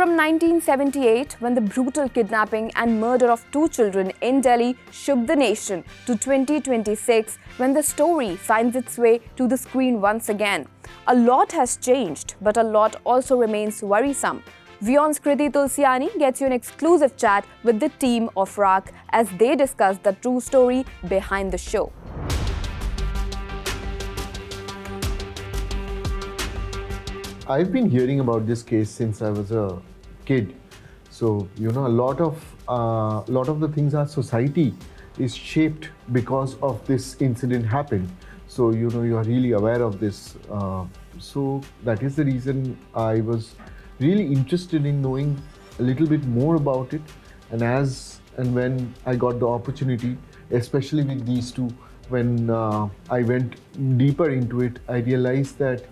From 1978, when the brutal kidnapping and murder of 2 children in Delhi shook the nation, to 2026, when the story finds its way to the screen once again. A lot has changed, but a lot also remains worrisome. WION's Kriti Tulsiani gets you an exclusive chat with the team of Raakh as they discuss the true story behind the show. I've been hearing about this case since I was a kid. So, a lot of the things our society is shaped because of this incident happened. So, you are really aware of this. So that is the reason I was really interested in knowing a little bit more about it. And when I got the opportunity, especially with these two, when I went deeper into it, I realized that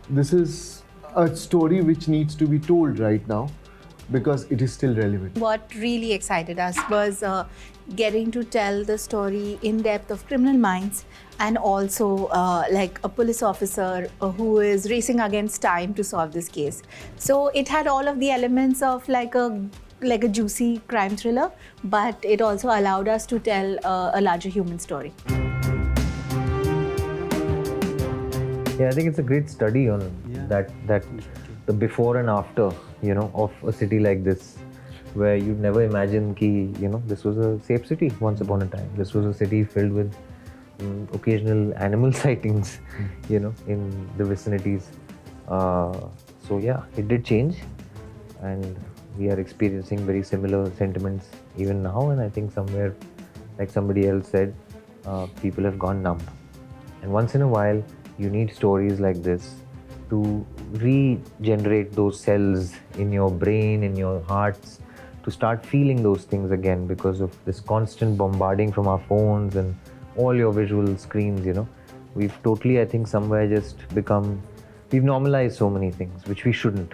this is a story which needs to be told right now because it is still relevant. What really excited us was getting to tell the story in depth of criminal minds and also like a police officer who is racing against time to solve this case. So it had all of the elements of like a juicy crime thriller, but it also allowed us to tell a larger human story. Yeah, I think it's a great study on that the before and after, of a city like this, where you'd never imagine this was a safe city once upon a time. This was a city filled with occasional animal sightings, in the vicinities. So yeah, it did change, and we are experiencing very similar sentiments even now. And I think somewhere, like somebody else said, people have gone numb. And once in a while, you need stories like this to regenerate those cells in your brain, in your hearts, to start feeling those things again because of this constant bombarding from our phones and all your visual screens, We've totally, I think, somewhere just we've normalized so many things, which we shouldn't.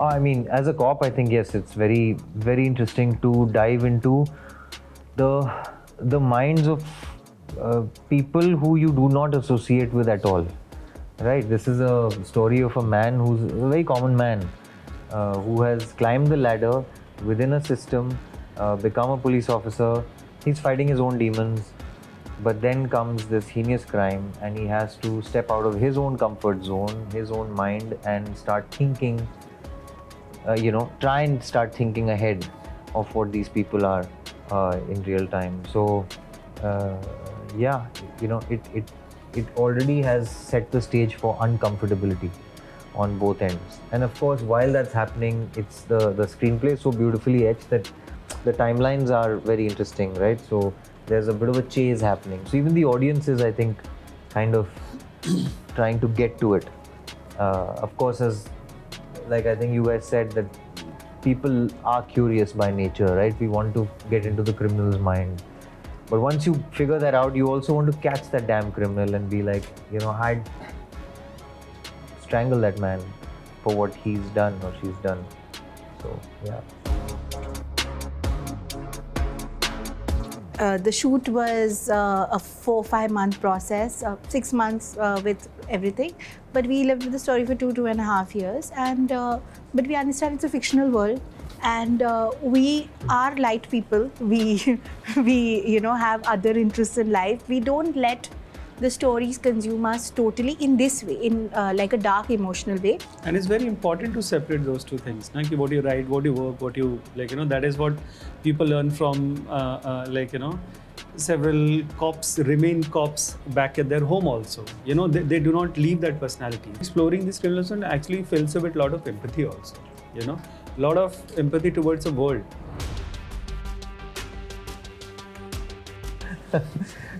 I mean, as a cop, I think, yes, it's very, very interesting to dive into the minds of people who you do not associate with at all, right? This is a story of a man who's a very common man who has climbed the ladder within a system, become a police officer. He's fighting his own demons, but then comes this heinous crime and he has to step out of his own comfort zone, his own mind, and start thinking, try and start thinking ahead of what these people are in real time. So it already has set the stage for uncomfortability on both ends. And of course, while that's happening, it's the screenplay is so beautifully etched that the timelines are very interesting, right? So there's a bit of a chase happening. So even the audience is, I think, kind of trying to get to it. Of course, as like I think you guys said, that people are curious by nature, right? We want to get into the criminal's mind. But once you figure that out, you also want to catch that damn criminal and be like, I'd strangle that man for what he's done or she's done. So, yeah. The shoot was a 4-5 month process, 6 months with everything. But we lived with the story for 2.5 years. And but we understand it's a fictional world. And we are light people. We have other interests in life. We don't let the stories consume us totally in this way, in like a dark emotional way. And it's very important to separate those two things. Like what you write, what you work, what you that is what people learn from several cops remain cops back at their home also. They do not leave that personality. Exploring this criminalism actually fills with a lot of empathy also. A lot of empathy towards the world.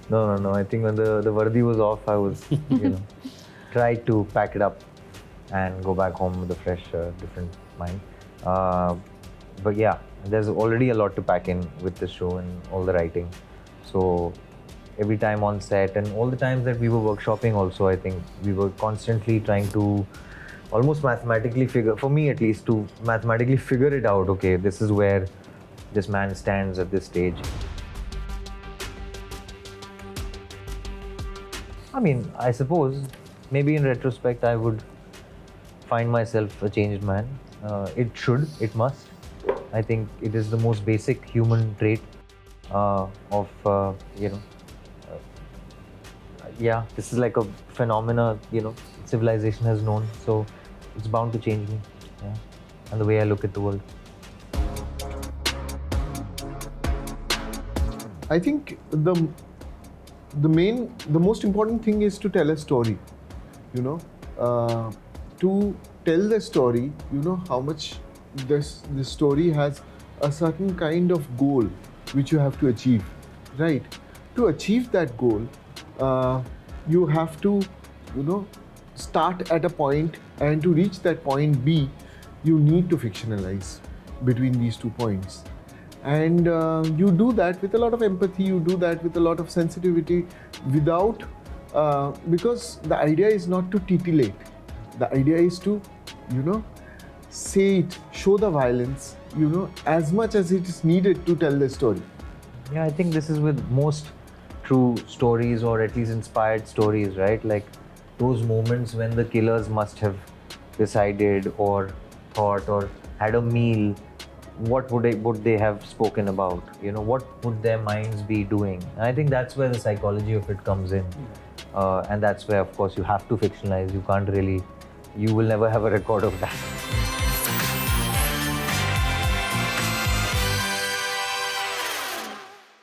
No. I think when the Vardi was off, I was, tried to pack it up and go back home with a fresh, different mind. But yeah, there's already a lot to pack in with this show and all the writing. So every time on set and all the times that we were workshopping also, I think we were constantly trying to almost mathematically for me at least, to mathematically figure it out. Okay, this is where this man stands at this stage. I mean, I suppose maybe in retrospect I would find myself a changed man. It must. I think it is the most basic human trait of, yeah, this is like a phenomena, civilization has known. So it's bound to change me, yeah, and the way I look at the world. I think the most important thing is to tell a story. To tell the story, how much this story has a certain kind of goal which you have to achieve, right? To achieve that goal, you have to, start at a point, and to reach that point B, you need to fictionalize between these 2 points. And you do that with a lot of empathy, you do that with a lot of sensitivity, without, because the idea is not to titillate. The idea is to, say it, show the violence, as much as it is needed to tell the story. Yeah, I think this is with most true stories, or at least inspired stories, right? Like those moments when the killers must have decided or thought or had a meal. What would they have spoken about? What would their minds be doing? And I think that's where the psychology of it comes in. And that's where, of course, you have to fictionalize. You will never have a record of that.